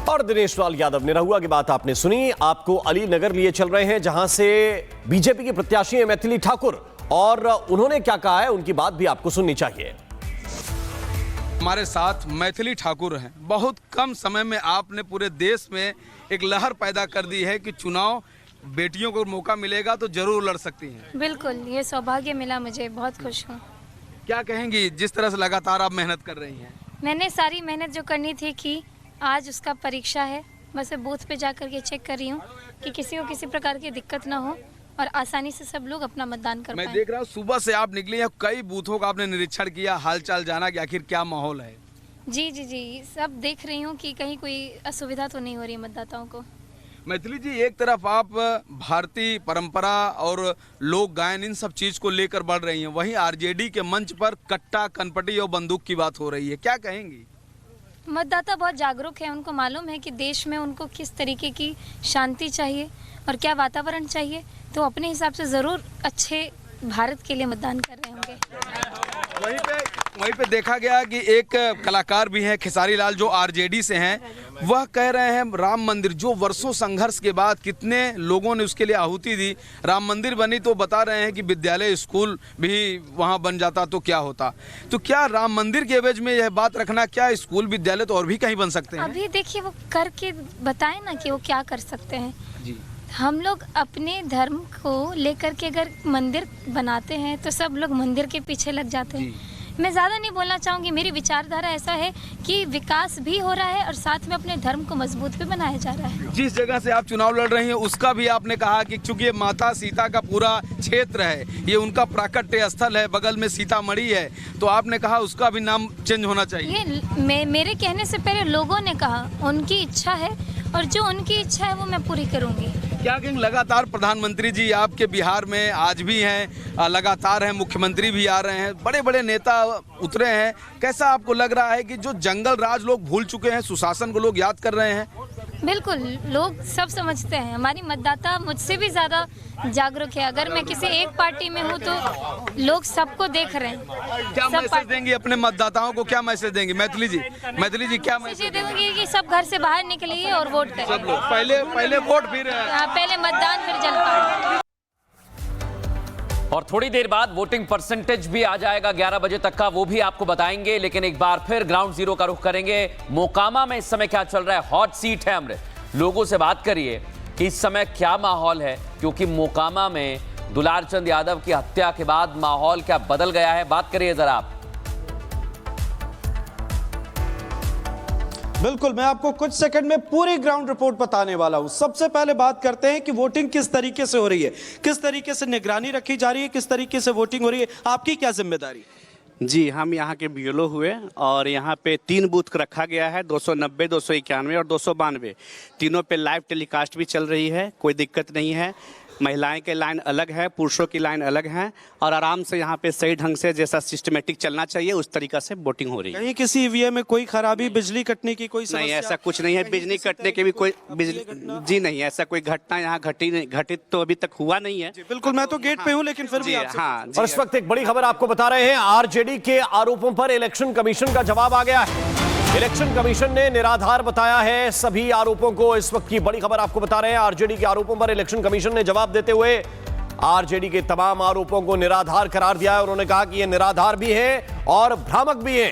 और दिनेश लाल यादव, निरहुआ की बात आपने सुनी। आपको अली नगर लिए चल रहे हैं, जहां से बीजेपी की प्रत्याशी है मैथिली ठाकुर, और उन्होंने क्या कहा है उनकी बात भी आपको सुननी चाहिए। हमारे साथ मैथिली ठाकुर हैं। बहुत कम समय में आपने पूरे देश में एक लहर पैदा कर दी है कि चुनाव बेटियों को मौका मिलेगा तो जरूर लड़ सकती हैं। बिल्कुल, ये सौभाग्य मिला मुझे, बहुत खुश हूँ। क्या कहेंगी जिस तरह से लगातार आप मेहनत कर रही हैं? मैंने सारी मेहनत जो करनी थी की, आज उसका परीक्षा है। बस बूथ पे जा कर के चेक कर रही हूँ कि किसी को किसी प्रकार की दिक्कत ना हो और आसानी से सब लोग अपना मतदान कर पाएं। मैं देख रहा हूँ सुबह से आप निकली हैं, कई बूथों का आपने निरीक्षण किया, हालचाल जाना कि आखिर क्या माहौल है। जी जी जी, सब देख रही हूँ कि कहीं कोई असुविधा तो नहीं हो रही है मतदाताओं को। मैथिली जी, एक तरफ आप भारतीय परंपरा और लोक गायन इन सब चीज को लेकर बढ़ रही हैं, वहीं आरजेडी के मंच पर कट्टा, कनपटी और बंदूक की बात हो रही है, क्या कहेंगी? मतदाता बहुत जागरूक है, उनको मालूम है कि देश में उनको किस तरीके की शांति चाहिए और क्या वातावरण चाहिए, तो अपने हिसाब से ज़रूर अच्छे भारत के लिए मतदान कर रहे होंगे। वहीं पे देखा गया कि एक कलाकार भी हैं खेसारी लाल, जो आरजेडी से हैं, वह कह रहे हैं राम मंदिर जो वर्षों संघर्ष के बाद कितने लोगों ने उसके लिए आहुति दी, राम मंदिर बनी, तो बता रहे हैं कि विद्यालय स्कूल भी वहां बन जाता तो क्या होता। तो क्या राम मंदिर के एवज में यह बात रखना, क्या स्कूल विद्यालय तो और भी कहीं बन सकते हैं? अभी देखिए वो करके बताए ना कि वो क्या कर सकते हैं जी। हम लोग अपने धर्म को लेकर के अगर मंदिर बनाते हैं तो सब लोग मंदिर के पीछे लग जाते हैं। मैं ज़्यादा नहीं बोलना चाहूँगी, मेरी विचारधारा ऐसा है कि विकास भी हो रहा है और साथ में अपने धर्म को मजबूत भी बनाया जा रहा है। जिस जगह से आप चुनाव लड़ रही हैं उसका भी आपने कहा कि चूंकि ये माता सीता का पूरा क्षेत्र है, ये उनका प्राकट्य स्थल है, बगल में सीतामढ़ी है, तो आपने कहा उसका भी नाम चेंज होना चाहिए। ये मेरे कहने से पहले लोगों ने कहा, उनकी इच्छा है और जो उनकी इच्छा है वो मैं पूरी करूँगी। क्या कहेंगे, लगातार प्रधानमंत्री जी आपके बिहार में आज भी हैं, लगातार हैं, मुख्यमंत्री भी आ रहे हैं, बड़े बड़े नेता उतरे हैं, कैसा आपको लग रहा है कि जो जंगल राज लोग भूल चुके हैं, सुशासन को लोग याद कर रहे हैं? बिल्कुल, लोग सब समझते हैं, हमारी मतदाता मुझसे भी ज़्यादा जागरूक है। अगर मैं किसी एक पार्टी में हूँ तो लोग सबको देख रहे हैं। क्या मैसेज देंगी अपने मतदाताओं को, क्या मैसेज देंगी मैथिली जी? मैथिली जी क्या मैसेज देंगी कि सब घर से बाहर निकलिए और वोट करें। सब लोग पहले वोट फिर पहले मतदान फिर जलपान। और थोड़ी देर बाद वोटिंग परसेंटेज भी आ जाएगा 11 बजे तक का, वो भी आपको बताएंगे। लेकिन एक बार फिर ग्राउंड जीरो का रुख करेंगे। मोकामा में इस समय क्या चल रहा है, हॉट सीट है अमृत, लोगों से बात करिए कि इस समय क्या माहौल है, क्योंकि मोकामा में दुलार चंद यादव की हत्या के बाद माहौल क्या बदल गया है, बात करिए जरा आप। बिल्कुल, मैं आपको कुछ सेकंड में पूरी ग्राउंड रिपोर्ट बताने वाला हूं। सबसे पहले बात करते हैं कि वोटिंग किस तरीके से हो रही है, किस तरीके से निगरानी रखी जा रही है, किस तरीके से वोटिंग हो रही है, आपकी क्या जिम्मेदारी? जी, हम यहाँ के बीएलओ हुए और यहाँ पे 3 बूथ रखा गया है, 290, 291 और 292। तीनों पे लाइव टेलीकास्ट भी चल रही है, कोई दिक्कत नहीं है। महिलाएं के लाइन अलग है, पुरुषों की लाइन अलग है और आराम से यहाँ पे सही ढंग से जैसा सिस्टमेटिक चलना चाहिए उस तरीका से वोटिंग हो रही है। कहीं किसी ईवीएम में कोई खराबी, बिजली कटने की कोई समस्या? नहीं, ऐसा कुछ नहीं है, बिजली कटने के भी कोई जी नहीं, ऐसा कोई घटना यहाँ घटित तो अभी तक हुआ नहीं है। बिल्कुल, मैं तो गेट पे हूँ, लेकिन फिर भी हाँ। और इस वक्त एक बड़ी खबर आपको बता रहे हैं, आरजेडी के आरोपों पर इलेक्शन कमीशन का जवाब आ गया है। इलेक्शन कमीशन ने निराधार बताया है सभी आरोपों को। इस वक्त की बड़ी खबर आपको बता रहे हैं, आरजेडी के आरोपों पर इलेक्शन कमीशन ने जवाब देते हुए आरजेडी के तमाम आरोपों को निराधार करार दिया है। उन्होंने कहा कि ये निराधार भी है और भ्रामक भी है।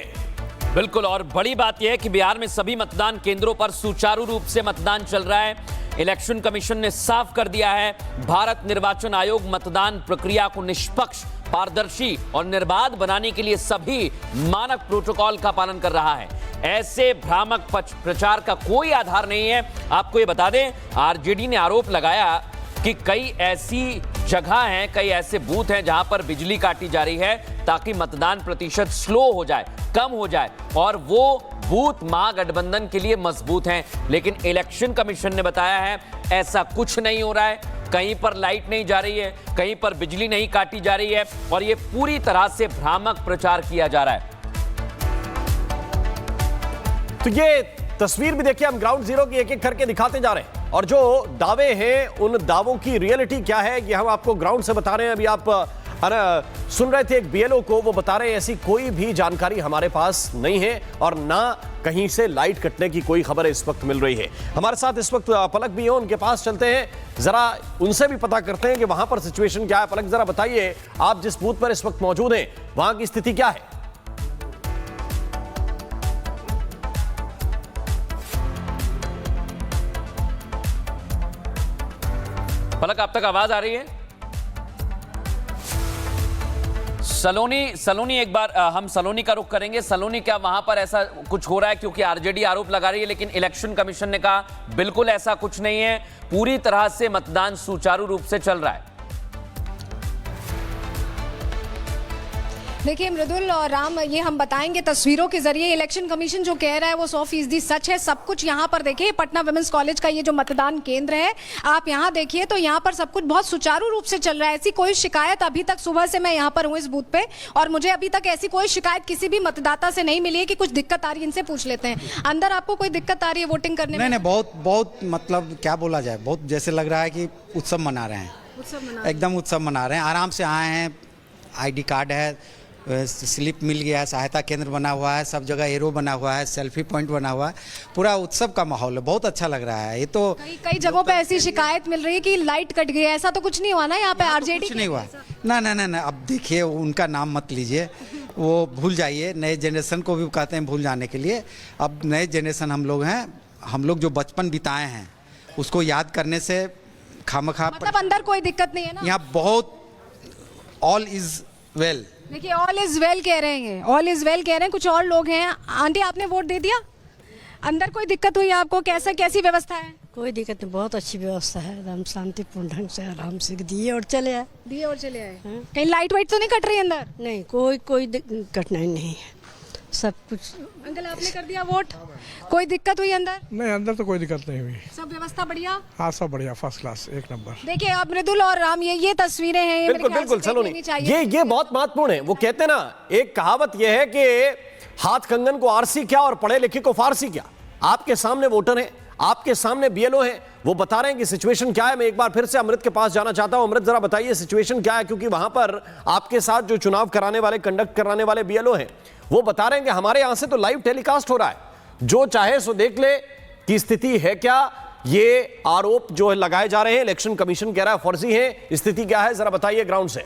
बिल्कुल, और बड़ी बात यह है कि बिहार में सभी मतदान केंद्रों पर सुचारू रूप से मतदान चल रहा है। इलेक्शन कमीशन ने साफ कर दिया है, भारत निर्वाचन आयोग मतदान प्रक्रिया को निष्पक्ष, पारदर्शी और निर्बाध बनाने के लिए सभी मानक प्रोटोकॉल का पालन कर रहा है। ऐसे भ्रामक प्रचार का कोई आधार नहीं है। आपको ये बता दें, आरजेडी ने आरोप लगाया कि कई ऐसी जगह हैं, कई ऐसे बूथ हैं जहां पर बिजली काटी जा रही है ताकि मतदान प्रतिशत स्लो हो जाए, कम हो जाए, और वो बूथ महागठबंधन के लिए मजबूत हैं। लेकिन इलेक्शन कमीशन ने बताया है ऐसा कुछ नहीं हो रहा है, कहीं पर लाइट नहीं जा रही है, कहीं पर बिजली नहीं काटी जा रही है और ये पूरी तरह से भ्रामक प्रचार किया जा रहा है। तो ये तस्वीर भी देखिए, हम ग्राउंड जीरो की एक एक करके दिखाते जा रहे हैं और जो दावे हैं उन दावों की रियलिटी क्या है ये हम आपको ग्राउंड से बता रहे हैं। अभी आप सुन रहे थे एक बीएलओ को, वो बता रहे हैं ऐसी कोई भी जानकारी हमारे पास नहीं है और ना कहीं से लाइट कटने की कोई खबर इस वक्त मिल रही है। हमारे साथ इस वक्त पलक भी है, उनके पास चलते हैं, जरा उनसे भी पता करते हैं कि वहां पर सिचुएशन क्या है। पलक, जरा बताइए, आप जिस बूथ पर इस वक्त मौजूद हैं वहां की स्थिति क्या है? पलक, आप तक आवाज आ रही है? सलोनी एक बार हम सलोनी का रुख करेंगे। सलोनी, क्या वहां पर ऐसा कुछ हो रहा है? क्योंकि आरजेडी आरोप लगा रही है, लेकिन इलेक्शन कमीशन ने कहा बिल्कुल ऐसा कुछ नहीं है, पूरी तरह से मतदान सुचारू रूप से चल रहा है। देखिए मृदुल और राम, ये हम बताएंगे तस्वीरों के जरिए। इलेक्शन कमीशन जो कह रहा है वो 100% सच है। सब कुछ यहाँ पर देखिए, पटना विमेंस कॉलेज का ये जो मतदान केंद्र है, आप यहाँ देखिए तो यहाँ पर सब कुछ बहुत सुचारू रूप से चल रहा है। ऐसी कोई शिकायत अभी तक, सुबह से मैं यहाँ पर हूँ इस बूथ पे, और मुझे अभी तक ऐसी कोई शिकायत किसी भी मतदाता से नहीं मिली है कि कुछ दिक्कत आ रही है। इनसे पूछ लेते हैं, अंदर आपको कोई दिक्कत आ रही है वोटिंग करने में? नहीं, बहुत मतलब क्या बोला जाए, बहुत जैसे लग रहा है कि उत्सव मना रहे हैं। एकदम उत्सव मना रहे हैं, आराम से आए हैं, ID कार्ड है, स्लिप मिल गया है, सहायता केंद्र बना हुआ है, सब जगह एरो बना हुआ है, सेल्फी पॉइंट बना हुआ है, पूरा उत्सव का माहौल है, बहुत अच्छा लग रहा है। ये तो कई जगहों पे ऐसी शिकायत मिल रही है कि लाइट कट गई है, ऐसा तो कुछ नहीं हुआ ना यहाँ पे? आरजेडी कुछ नहीं हुआ ना। अब देखिए, उनका नाम मत लीजिए, वो भूल जाइए। नए जनरेशन को भी कहते हैं भूल जाने के लिए। अब नए जनरेशन हम लोग हैं, हम लोग जो बचपन बिताए हैं उसको याद करने से खामखा। मतलब अंदर कोई दिक्कत नहीं है ना? यहाँ बहुत ऑल इज वेल। देखिए, ऑल इज वेल कह रहे हैं, ऑल इज वेल कह रहे हैं। कुछ और लोग हैं। आंटी, आपने वोट दे दिया? अंदर कोई दिक्कत हुई आपको? कैसी व्यवस्था है? कोई दिक्कत नहीं, बहुत अच्छी व्यवस्था है, एकदम शांतिपूर्ण ढंग से आराम से दिए और चले आए। कहीं लाइट वाइट तो नहीं कट रही अंदर? नहीं, कोई कठिनाई नहीं है, सब कुछ। अंकल, आपने कर दिया वोट? कोई दिक्कत हुई अंदर? नहीं, अंदर तो कोई दिक्कत नहीं हुई। सब व्यवस्था बढ़िया? हाँ, सब बढ़िया, फर्स्ट क्लास, एक नंबर। देखिए, अब मृदुल और राम, ये तस्वीरें हैं, ये बिल्कुल बिल्कुल सलोनी, ये बहुत महत्वपूर्ण है। वो कहते हैं ना, एक कहावत ये है कि हाथ कंगन को आरसी क्या और पढ़े लिखे को फारसी क्या। आपके सामने वोटर है, आपके सामने बीएलओ है, वो बता रहे हैं कि सिचुएशन क्या है। मैं एक बार फिर से अमृत के पास जाना चाहता हूं। अमृत, जरा बताइए सिचुएशन क्या है, क्योंकि वहां पर आपके साथ जो चुनाव कराने वाले, कंडक्ट कराने वाले बीएलओ हैं, वो बता रहे हैं कि हमारे यहां से तो लाइव टेलीकास्ट हो रहा है, जो चाहे सो देख ले कि स्थिति है क्या। ये आरोप जो लगाए जा रहे हैं, इलेक्शन कमीशन कह रहा है फर्जी है, स्थिति क्या है, जरा बताइए ग्राउंड से।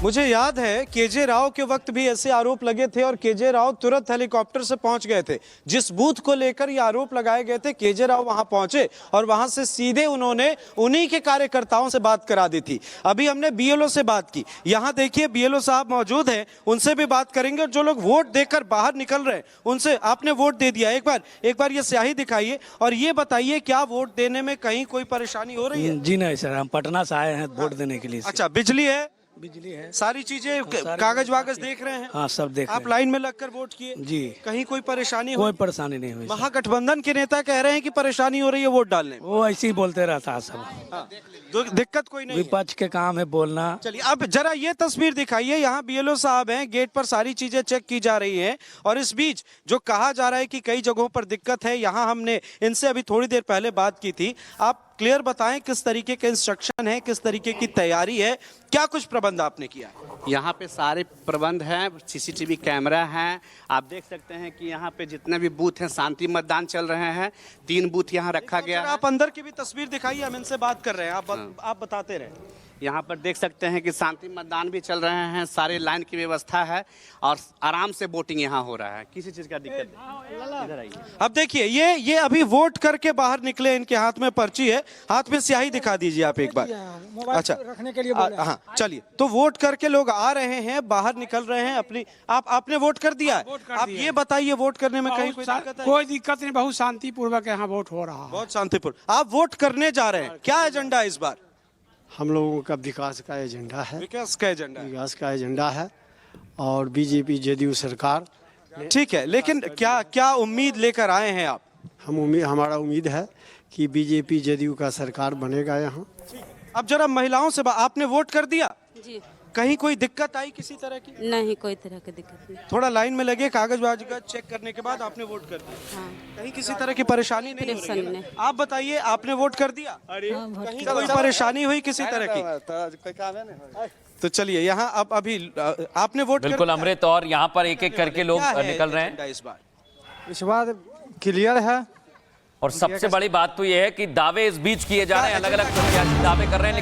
मुझे याद है केजे राव के वक्त भी ऐसे आरोप लगे थे और केजे राव तुरंत हेलीकॉप्टर से पहुंच गए थे। जिस बूथ को लेकर ये आरोप लगाए गए थे, केजे राव वहां पहुंचे और वहां से सीधे उन्होंने उन्हीं के कार्यकर्ताओं से बात करा दी थी। अभी हमने बीएलओ से बात की, यहां देखिए बीएलओ साहब मौजूद हैं, उनसे भी बात करेंगे। और जो लोग वोट देकर बाहर निकल रहे हैं उनसे, आपने वोट दे दिया, एक बार ये स्याही दिखाइए और ये बताइए, क्या वोट देने में कहीं कोई परेशानी हो रही है? जी नहीं सर, हम पटना से आए हैं वोट देने के लिए। अच्छा, बिजली है? बिजली है, सारी चीजें, कागज वागज देख रहे हैं? हाँ, सब देख रहे हैं। आप लाइन में लगकर वोट किए? जी। कहीं कोई परेशानी? कोई परेशानी नहीं हुई। महागठबंधन के नेता कह रहे हैं कि परेशानी हो रही है वोट डालने में। वो ऐसे ही बोलते रहता है सब। हाँ, दिक्कत कोई नहीं। विपक्ष के काम है बोलना। चलिए, अब जरा ये तस्वीर दिखाइए। यहाँ बीएलओ साहब हैं, गेट पर सारी चीजें चेक की जा रही हैं और इस बीच जो कहा जा रहा है कि कई जगहों पर दिक्कत है, यहाँ हमने इनसे अभी थोड़ी देर पहले बात की थी। आप क्लियर बताएं, किस तरीके के इंस्ट्रक्शन है, किस तरीके की तैयारी है, क्या कुछ प्रबंध आपने किया है? यहाँ पे सारे प्रबंध हैं, सीसीटीवी कैमरा हैं। आप देख सकते हैं कि यहाँ पे जितने भी बूथ हैं शांति मतदान चल रहे हैं। 3 बूथ यहाँ रखा गया है। आप अंदर की भी तस्वीर दिखाइए, हम इनसे बात कर रहे हैं, आप बताते रहे। यहाँ पर देख सकते हैं कि शांति मतदान भी चल रहे हैं, सारे लाइन की व्यवस्था है और आराम से वोटिंग यहाँ हो रहा है, किसी चीज का दिक्कत नहीं। इधर आइए। अब देखिए, ये अभी वोट करके बाहर निकले, इनके हाथ में पर्ची है, हाथ में स्याही दिखा दीजिए आप एक बार। अच्छा, रखने के लिए हाँ, चलिए। तो वोट करके लोग आ रहे हैं, बाहर निकल रहे हैं अपनी। आपने वोट कर दिया है? आप ये बताइए, वोट करने में कहीं कोई दिक्कत है? कोई दिक्कत नहीं, बहुत शांतिपूर्वक यहाँ वोट हो रहा है। बहुत शांतिपूर्ण। आप वोट करने जा रहे हैं, क्या एजेंडा है इस बार? हम लोगों का विकास का एजेंडा है। विकास का एजेंडा? विकास का एजेंडा है और बीजेपी जेडीयू सरकार। ठीक है, लेकिन क्या उम्मीद लेकर आए हैं आप? हमारा उम्मीद है कि बीजेपी जेडीयू का सरकार बनेगा यहाँ। अब जरा महिलाओं से आपने वोट कर दिया? जी। कहीं कोई दिक्कत आई किसी तरह की? नहीं, कोई तरह की दिक्कत नहीं। थोड़ा लाइन में लगे, कागज वागज चेक करने के बाद आपने वोट कर दिया। हाँ, कहीं किसी तरह की परेशानी नहीं हो रही है? नहीं। आप बताइए, आपने वोट कर दिया? कहीं कोई परेशानी हुई किसी तरह की? तो चलिए यहाँ अब अभी आपने वोट बिल्कुल अमृत, और यहाँ पर एक एक करके लोग निकल रहे हैं। इस बार क्लियर है। और सबसे बड़ी बात तो ये है कि दावे इस बीच किए जा रहे हैं, अलग अलग प्रत्याशी दावे कर रहे हैं,